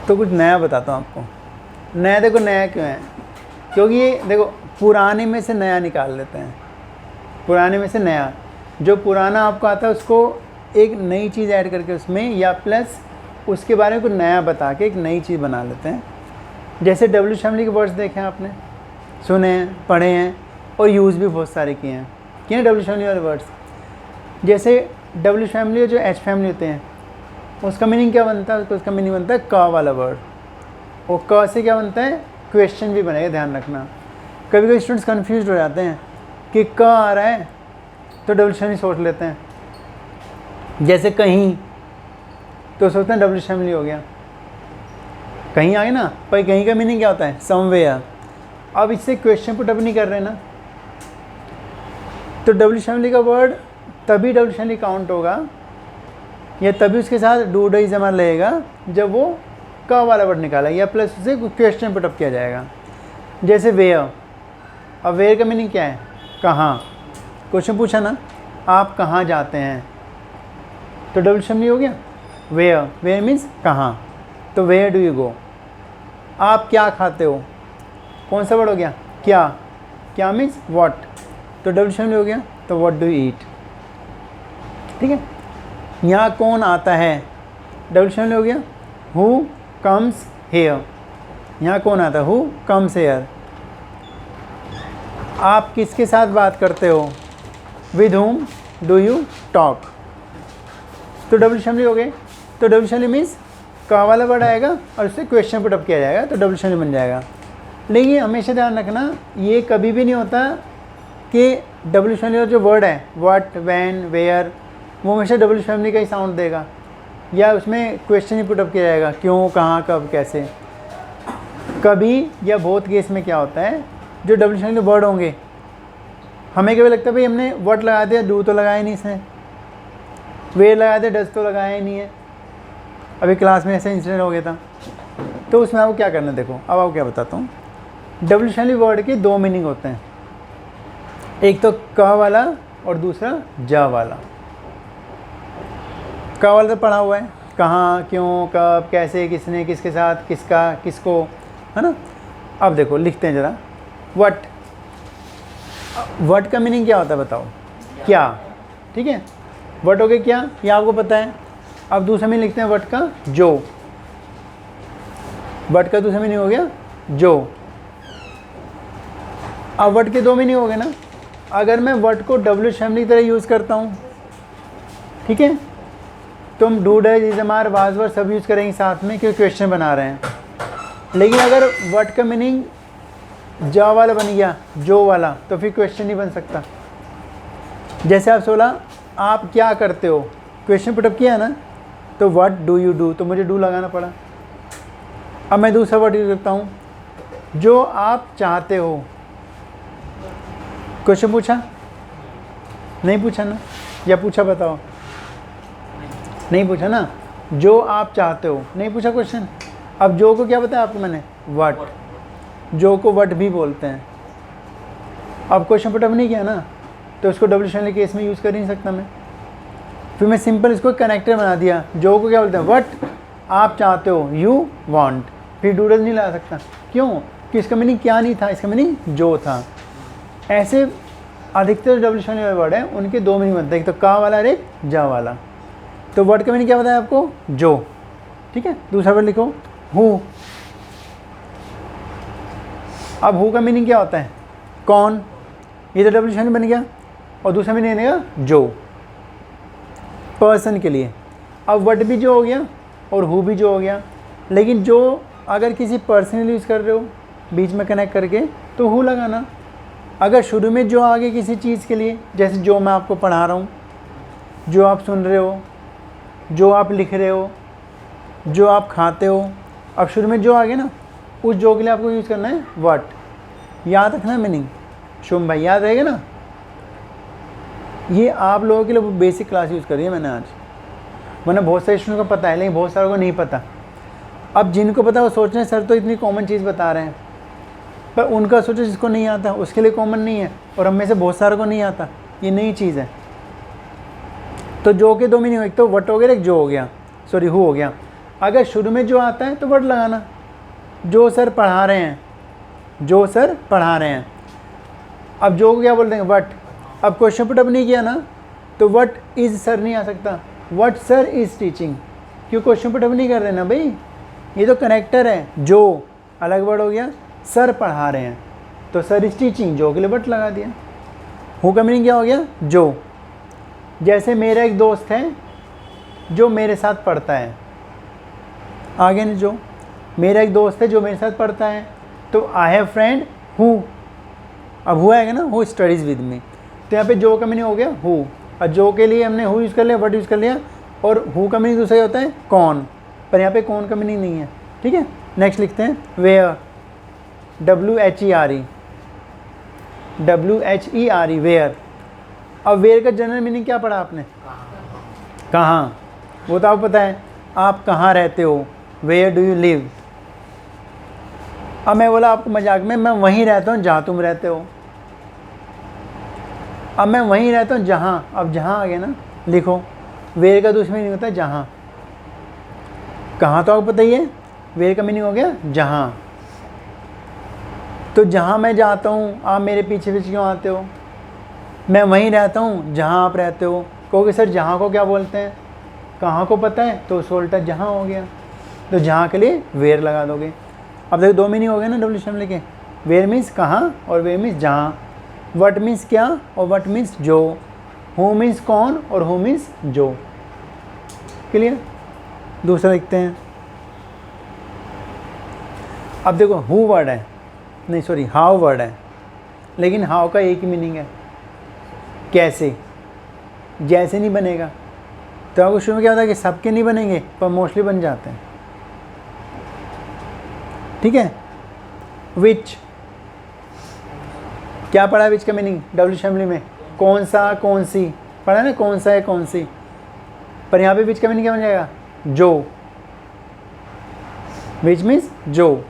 तो कुछ नया बताता हूँ आपको। नया देखो, नया क्यों है? क्योंकि ये देखो पुराने में से नया निकाल लेते हैं, पुराने में से नया। जो पुराना आपको आता है उसको एक नई चीज़ ऐड करके उसमें, या प्लस उसके बारे में कुछ नया बता के एक नई चीज़ बना लेते हैं। जैसे डब्ल्यू फैमिली के वर्ड्स देखे हैं आपने, सुने हैं, पढ़े हैं और यूज़ भी बहुत सारे किए हैं डब्ल्यू फैमिली वाले वर्ड्स। जैसे डब्ल्यू फैमिली और जो एच फैमिली होते हैं उसका मीनिंग क्या बनता है? उसका मीनिंग बनता है क वाला वर्ड, और क से क्या बनता है? क्वेश्चन भी बनेगा, ध्यान रखना। कभी कभी स्टूडेंट्स कन्फ्यूज हो जाते हैं कि क आ रहा है तो डब्ल्यू फैमिली सोच लेते हैं। जैसे कहीं, तो सोचते हैं डब्ल्यू फैमिली हो गया, कहीं आए ना, पर कहीं का मीनिंग क्या होता है? समवेयर। अब इससे क्वेश्चन पुट अप नहीं कर रहे ना, तो डब्ल्यू फैमिली का वर्ड तभी डब्ल्यू फैमिली काउंट होगा, या तभी उसके साथ डू डू इज हमारा लगेगा जब वो का वाला वर्ड निकाला, या प्लस उसे क्वेश्चन पुट अप किया जाएगा। जैसे वेयर, अब वेयर का मीनिंग क्या है? कहाँ। क्वेश्चन पूछा ना, आप कहाँ जाते हैं, तो डब्ल्यू फैमिली हो गया वेयर। वेयर मीन्स कहाँ, तो वेयर डू यू गो। आप क्या खाते हो, कौन सा वर्ड हो गया? क्या। क्या मीन्स व्हाट, तो डब्ल्यू फैमिली हो गया, तो व्हाट डू यू ईट। ठीक है। यहाँ कौन आता है, डब्ल्यू फैमिली हो गया, हु कम्स हेयर। यहाँ कौन आता है? Who comes here. आप किसके साथ बात करते हो, with whom do you talk, तो डब्ल्यू फैमिली हो गए। तो डब्ल्यू फैमिली मीन्स का वाला वर्ड आएगा और उससे क्वेश्चन पुट अप किया जाएगा, तो डब्ल्यू फैमिली बन जाएगा। लेकिन हमेशा ध्यान रखना, ये कभी भी नहीं होता कि डब्ल्यू फैमिली जो वर्ड है व्हाट, व्हेन, वेयर, वो हमेशा डब्ल्यू फैमिली का ही साउंड देगा, या उसमें क्वेश्चन ही पुट अप किया जाएगा, क्यों, कहाँ, कब, कैसे। कभी या बहुत केस में क्या होता है, जो डब्ल्यू फैमिली वर्ड होंगे, हमें कभी लगता है भाई हमने व्हाट लगा दिया, डू तो लगाया नहीं इसने, वेयर लगा दिया, डज तो लगाया ही नहीं है। अभी क्लास में ऐसा इंसिडेंट हो गया था, तो उसमें आपको क्या करना है, देखो अब आपको क्या बताता हूँ। डब्ल्यू फैमिली वर्ड के दो मीनिंग होते हैं, एक तो क वाला और दूसरा जा वाला। क वाला तो पढ़ा हुआ है, कहाँ, क्यों, कब, कैसे, किसने, किसके साथ, किसका, किसको, है ना। अब देखो लिखते हैं ज़रा, व्हाट। व्हाट का मीनिंग क्या होता है बताओ? क्या। ठीक है, व्हाट हो गया क्या, ये आपको पता है। अब दूसरा मीनिंग लिखते हैं व्हाट का, जो। व्हाट का दूसरा मीनिंग हो गया जो। अब व्हाट के दो मीनिंग हो गए ना। अगर मैं व्हाट को डब्ल्यू फैमिली की तरह यूज़ करता हूँ, ठीक है, तो हम do, does, is, are, was, were सब यूज़ करेंगे साथ में, क्योंकि क्वेश्चन बना रहे हैं। लेकिन अगर व्हाट का मीनिंग जा वाला बन गया, जो वाला, तो फिर क्वेश्चन नहीं बन सकता। जैसे आप बोला आप क्या करते हो, क्वेश्चन पुटअप किया है ना, तो व्हाट डू यू डू, तो मुझे डू लगाना पड़ा। अब मैं दूसरा वर्ड यूज़ करता हूँ, जो आप चाहते हो। क्वेश्चन पूछा नहीं, पूछा ना, या पूछा बताओ? नहीं पूछा ना। जो आप चाहते हो, नहीं पूछा क्वेश्चन। अब जो को क्या बताया आपको मैंने? व्हाट। जो को व्हाट भी बोलते हैं। अब क्वेश्चन पुटअप नहीं किया ना, तो उसको डब्ल्यू फैमिली केस में यूज़ कर नहीं सकता मैं। फिर मैं सिंपल इसको कनेक्टर बना दिया। जो को क्या बोलते हैं? व्हाट आप चाहते हो, यू वांट। फिर डूडल नहीं ला सकता, क्यों? कि इसका मीनिंग क्या नहीं था, इसका मीनिंग जो था। ऐसे अधिकतर डब्ल्यू फैमिली वाले वर्ड हैं, उनके दो मीनिंग बनते हैं, एक तो का वाला और एक जा वाला। तो वर्ड का मीनिंग क्या बताया आपको? जो। ठीक है, दूसरा वर्ड लिखो हु। अब हु का मीनिंग क्या होता है? कौन। ये तो डब्ल्यू फैमिली बन गया, और दूसरा मीनिंग बनेगा जो, पर्सन के लिए। अब व्हाट भी जो हो गया और हु भी जो हो गया। लेकिन जो अगर किसी पर्सन यूज़ कर रहे हो बीच में कनेक्ट करके, तो हु लगाना। अगर शुरू में जो आगे किसी चीज़ के लिए, जैसे जो मैं आपको पढ़ा रहा हूँ, जो आप सुन रहे हो, जो आप लिख रहे हो, जो आप खाते हो, अब शुरू में जो आ गया ना, उस जो के लिए आपको यूज़ करना है व्हाट। याद रखना मीनिंग, शुभ भाई याद रहेगा ना। ये आप लोगों के लिए बेसिक क्लास यूज़ करी है मैंने आज, वरना बहुत सारे स्टूडेंट को पता है, लेकिन बहुत सारों को नहीं पता। अब जिनको पता वो सोच रहे हैं सर तो इतनी कॉमन चीज़ बता रहे हैं, पर उनका सोचो जिसको नहीं आता उसके लिए कॉमन नहीं है, और हम में से बहुत सारों को नहीं आता। ये नई चीज़ है। तो जो के दो मीनिंग, एक तो व्हाट हो गया, एक जो हो गया, सॉरी हु हो गया। अगर शुरू में जो आता है तो वट लगाना, जो सर पढ़ा रहे हैं, जो सर पढ़ा रहे हैं। अब जो को क्या बोल देंगे, वट। अब क्वेश्चन पुटअप नहीं किया ना तो वट इज़ सर नहीं आ सकता, वट सर इज़ टीचिंग, क्यों क्वेश्चन पुटअप नहीं कर रहे ना भाई, ये तो कनेक्टर है। जो अलग वर्ड हो गया, सर पढ़ा रहे हैं तो सर इज़ टीचिंग, जो के लिए वट लगा दिया। हु का मीनिंग क्या हो गया, जो। जैसे मेरा एक दोस्त है जो मेरे साथ पढ़ता है, आगे नहीं, जो मेरा एक दोस्त है जो मेरे साथ पढ़ता है, तो आई हैव फ्रेंड हु, अब हु आएगा ना, हु स्टडीज़ विद मी, तो यहाँ पे जो का मीनिंग हो गया हु, और जो के लिए हमने हु यूज़ कर लिया, वट यूज़ कर लिया, और हु का मीनिंग दूसरा होता है कौन, पर यहाँ पे कौन का मीनिंग नहीं है। ठीक है, नेक्स्ट लिखते हैं वेयर, WHERE, WHERE, वेयर। अब वेयर का जनरल मीनिंग क्या पढ़ा आपने, कहाँ, वो तो आपको पता है, आप कहाँ रहते हो, वेयर डू यू लिव। अब मैं बोला आपको मजाक में, मैं वहीं रहता हूँ जहाँ तुम रहते हो। अब मैं वहीं रहता हूँ जहाँ, अब जहाँ आ गया ना, लिखो वेयर का दूसरा मीनिंग होता है जहाँ। कहाँ तो आपको पता ही है, वेयर का मीनिंग हो गया जहाँ। तो जहाँ मैं जाता हूँ आप मेरे पीछे पीछे क्यों आते हो, मैं वहीं रहता हूँ जहाँ आप रहते हो। कहोगे सर जहाँ को क्या बोलते हैं, कहाँ को पता है, तो उसको उल्टा जहाँ हो गया, तो जहाँ के लिए वेयर लगा दोगे। अब देखो दो मीनिंग हो गया ना WH लेके, वेयर मीन्स कहाँ और वेयर मीन्स जहाँ, वट मीन्स क्या और वट मीन्स जो, हु मीन्स कौन और हु मीन्स जो। क्लियर। दूसरा लिखते हैं, अब देखो हु वर्ड है, नहीं सॉरी हाउ वर्ड है, लेकिन हाउ का एक ही मीनिंग है, कैसे, जैसे नहीं बनेगा। तो आपको शुरू में क्या होता है कि सबके नहीं बनेंगे पर मोस्टली बन जाते हैं। ठीक है। विच, क्या पढ़ा विच का मीनिंग WH में, कौन सा कौन सी, पढ़ा ना कौन सा है कौन सी, पर यहाँ पे विच का मीनिंग क्या बन जाएगा, जो, विच मीन्स जो।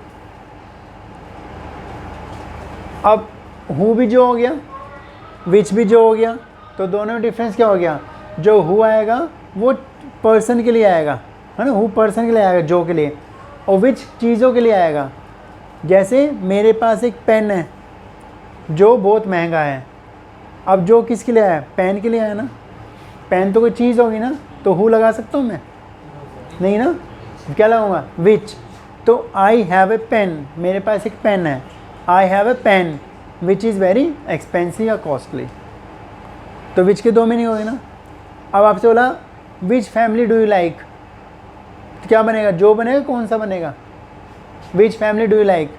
अब हु भी जो हो गया, विच भी जो हो गया, तो दोनों में डिफरेंस क्या हो गया, जो हु आएगा वो पर्सन के लिए आएगा, है ना, हु पर्सन के लिए आएगा जो के लिए, और विच चीज़ों के लिए आएगा। जैसे मेरे पास एक पेन है जो बहुत महंगा है, अब जो किसके लिए आया, पेन के लिए आया ना, पेन तो कोई चीज़ होगी ना, तो हु लगा सकता हूँ मैं, नहीं ना, क्या लगाऊंगा, विच। तो आई हैव ए पेन, मेरे पास एक पेन है, I have a pen which is very expensive या कॉस्टली, तो विच के दो मीनिंग होगी ना। अब आपसे बोला विच फैमिली डू यू लाइक, तो क्या बनेगा, जो बनेगा, कौन सा बनेगा, विच फैमिली डू यू लाइक,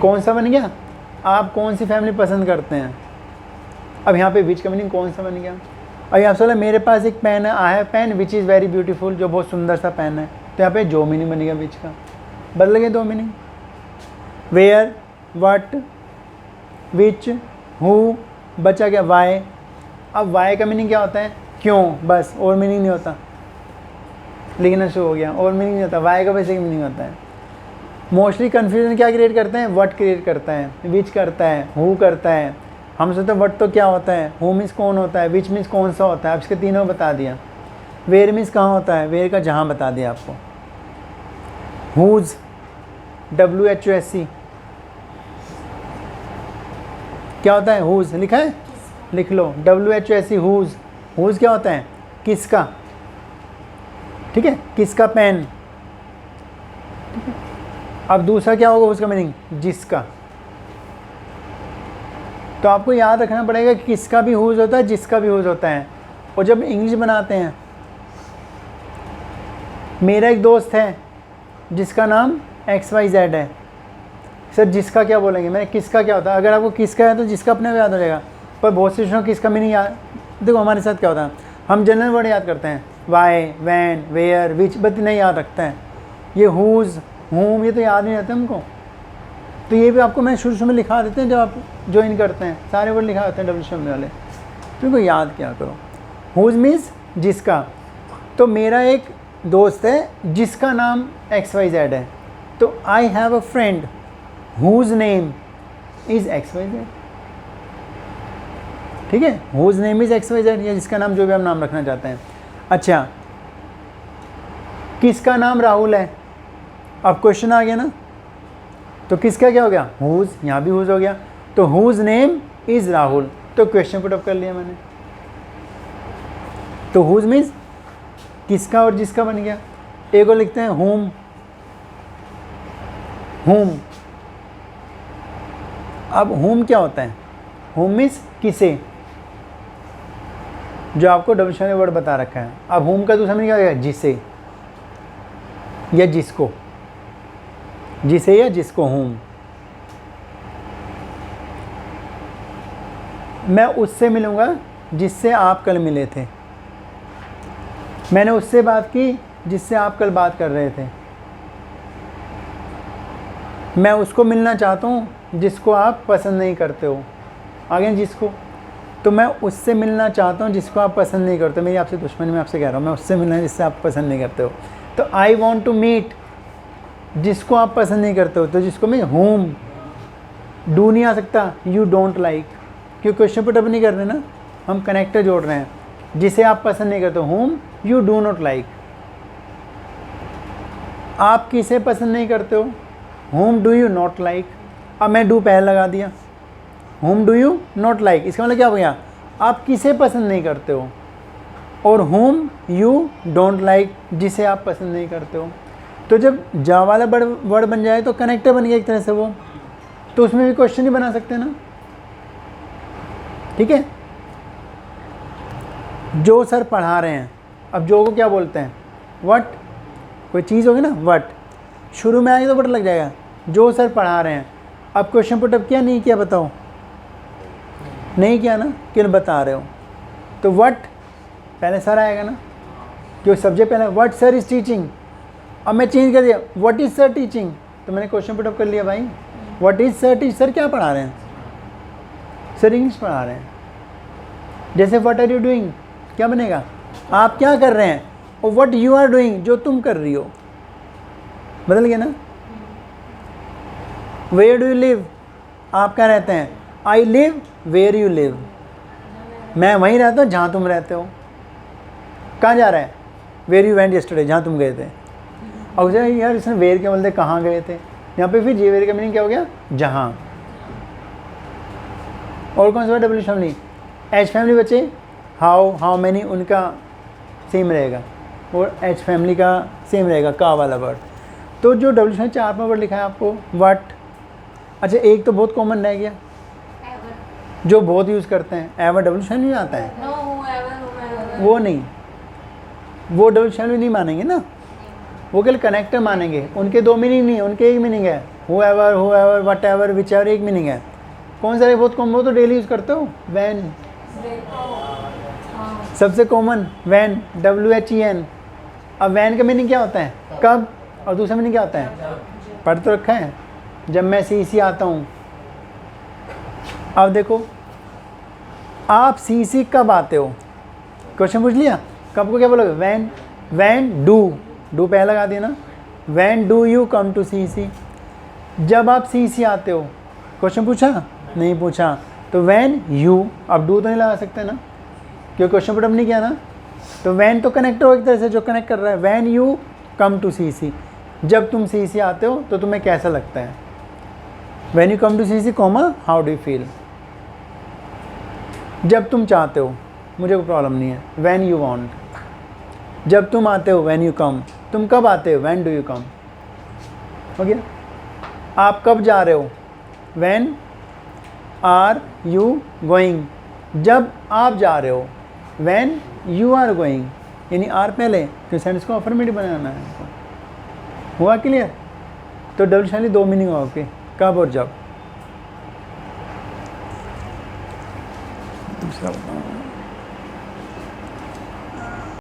कौन सा बन गया, आप कौन सी फैमिली पसंद करते हैं। अब यहाँ पे विच का मीनिंग कौन सा बन गया। अब यहाँ से बोला मेरे पास एक पेन है, I have pen which is very beautiful, जो बहुत सुंदर सा पेन है, तो यहाँ पे जो मीनिंग बनेगा विच का, बदल गए दो meaning, where, what, which, who, बचा गया वाई। अब वाई का मीनिंग क्या होता है, क्यों, बस, और मीनिंग नहीं होता, लिखना शुरू हो गया, और मीनिंग नहीं होता, वाई का बेसिक मीनिंग होता है। मोस्टली कन्फ्यूजन क्या क्रिएट करते हैं, वट क्रिएट करता है, विच करता है, हु करता है। हम सोचते हैं वट तो क्या होता है, हु मीन्स कौन होता है, विच मीन्स कौन सा होता है, अब इसके तीनों बता दिया। वेयर मीन्स कहाँ होता है, वेयर का जहाँ बता दिया आपको। हुज, WHOSE क्या होता है, हुज लिखा है, लिख लो, WHOSE हुज। हुज क्या होता है, किसका, ठीक है, किसका पेन, ठीक है। अब दूसरा क्या होगा उसका मीनिंग, जिसका। तो आपको याद रखना पड़ेगा कि किसका भी हुज होता है, जिसका भी हुज होता है। और जब इंग्लिश बनाते हैं, मेरा एक दोस्त है जिसका नाम XYZ है, सर जिसका क्या बोलेंगे, मैंने किसका क्या होता है, अगर आपको किसका है तो जिसका अपने आप याद हो जाएगा, पर बहुत से किसका मीनिंग याद, देखो हमारे साथ क्या होता है, हम जनरल वर्ड याद करते हैं, why, when, where, which, but नहीं याद रखता है। ये हुज, हुम, ये तो याद नहीं रहता हमको, तो ये भी आपको मैं शुरू में लिखा देते हैं, जब आप ज्वाइन करते हैं सारे वर्ड लिखा देते हैं WH वाले, तो इनको याद क्या करो। हुज मीन्स जिसका, तो मेरा एक दोस्त है जिसका नाम XYZ है, तो I have a friend whose name is XYZ, ठीक है, हुज नेम इज़ XYZ, या जिसका नाम जो भी हम नाम रखना चाहते हैं। अच्छा, किसका नाम राहुल है, अब क्वेश्चन आ गया ना, तो किसका क्या हो गया, हुज, यहाँ भी हुज हो गया, तो हुज नेम इज राहुल, तो क्वेश्चन पुट अप कर लिया मैंने। तो हुज मीन्स किसका और जिसका बन गया। एक और लिखते हैं होम, होम। अब होम क्या होता है, होम मीन्स किसे, जो आपको डब्ल्यूएच ने वर्ड बता रखा है। अब होम का दूसरा मीनिंग क्या होगा, जिसे या जिसको, जिसे या जिसको होम। मैं उससे मिलूंगा जिससे आप कल मिले थे, मैंने उससे बात की जिससे आप कल बात कर रहे थे, मैं उसको मिलना चाहता हूँ जिसको आप पसंद नहीं करते हो, आगे जिसको, तो मैं उससे मिलना चाहता हूँ जिसको आप पसंद नहीं करते हो। मेरी आपसे दुश्मनी, मैं आपसे कह रहा हूँ मैं उससे मिलना है जिससे आप पसंद नहीं करते हो। तो आई वॉन्ट टू मीट जिसको आप पसंद नहीं करते हो, तो जिसको मैं होम, डू नहीं आ सकता, यू डोंट लाइक, क्योंकि क्वेश्चन पुट अप नहीं कर रहे ना, हम कनेक्टर जोड़ रहे हैं, जिसे आप पसंद नहीं करते हो, home you do not like. आप किसे पसंद नहीं करते हो, home do you not like. अब मैं डू पहले लगा दिया, home do you not like, इसका मतलब क्या हो गया, आप किसे पसंद नहीं करते हो, और होम यू डोंट लाइक, जिसे आप पसंद नहीं करते हो। तो जब जा वाला वर्ड बन जाए तो कनेक्टर बन गया एक तरह से वो, तो उसमें भी क्वेश्चन ही बना सकते हैं ना, ठीक है। जो सर पढ़ा रहे हैं, अब जो को क्या बोलते हैं, व्हाट, कोई चीज़ होगी ना व्हाट, शुरू में आएगी तो व्हाट लग जाएगा, जो सर पढ़ा रहे हैं। अब क्वेश्चन पुट अप किया नहीं किया बताओ, नहीं किया ना, क्यों बता रहे हो, तो व्हाट पहले सर आएगा ना, क्योंकि सब्जेक्ट पहले व्हाट सर इज टीचिंग। अब मैं चेंज कर दिया, व्हाट इज सर टीचिंग, तो मैंने क्वेश्चन पुट अप कर लिया भाई, what is sir teach, sir क्या पढ़ा रहे हैं, सर इंग्लिश पढ़ा रहे हैं। जैसे व्हाट आर यू डूइंग, क्या बनेगा, आप क्या कर रहे हैं, और व्हाट यू आर डूइंग, जो तुम कर रही हो, बदल गया ना। वेयर डू यू लिव, आप क्या रहते हैं, I live where you live, मैं वहीं रहता हूँ जहाँ तुम रहते हो। कहाँ जा रहा है, वेयर यू वेंट यस्टरडे, जहाँ तुम गए थे। और उसे यार इसने वेयर क्या बोलते, कहाँ गए थे, यहाँ पे फिर जे वेयर का मीनिंग क्या हो गया, जहाँ। और कौन सा डब्ल्यू फैमिली, एच फैमिली बच्चे, हाउ मैनी, उनका सेम रहेगा, और एच फैमिली का सेम रहेगा, का वाला वर्ड। तो जो डब्ल्यू फैमिली 4 वर्ड लिखा है आपको, व्हाट, अच्छा एक तो बहुत कॉमन रह गया, जो बहुत यूज़ करते हैं, एवर डब्ल्यू फैमिली में आता है, वो नहीं, वो डब्ल्यू फैमिली नहीं मानेंगे ना, वो केवल कनेक्टर मानेंगे, उनके 2 मीनिंग नहीं है, उनके एक मीनिंग है, who ever what ever which ever, एक मीनिंग है। कौन सा है बहुत कॉमन, वो तो डेली यूज़ करते हो, वैन, सबसे कॉमन वैन, WHEN। अब वैन का मीनिंग क्या होता है, कब, और दूसरा मीनिंग क्या होता है, पढ़ तो रखा है, जब मैं CC आता हूँ। अब देखो आप CC कब आते हो, क्वेश्चन पूछ लिया, कब को क्या बोलोगे, वैन, वैन डू पहले लगा दिया ना, when do you come to CC, जब आप CC आते हो, क्वेश्चन पूछा नहीं पूछा, तो वैन यू, अब डू तो नहीं लगा सकते ना, क्योंकि क्वेश्चन पुट अप नहीं किया ना, तो वैन तो कनेक्टर हो एक तरह से, जो कनेक्ट कर रहा है, when you come to CC, जब तुम CC आते हो तो तुम्हें कैसा लगता है, when you come to CC comma how do you feel, जब तुम चाहते हो, मुझे कोई प्रॉब्लम नहीं है, वैन यू वांट, जब तुम आते हो, वैन यू कम, तुम कब आते हो, वैन डू यू कम, हो गया। आप कब जा रहे हो, वैन आर यू गोइंग, जब आप जा रहे हो, वैन यू आर गोइंग, यानी आर पहले, तो सेंटेंस को अफर्मेटिव बनाना है आपको, हुआ क्लियर। तो डबल शाली 2 मीनिंग हुआ आपके, कब और जब। दूसरा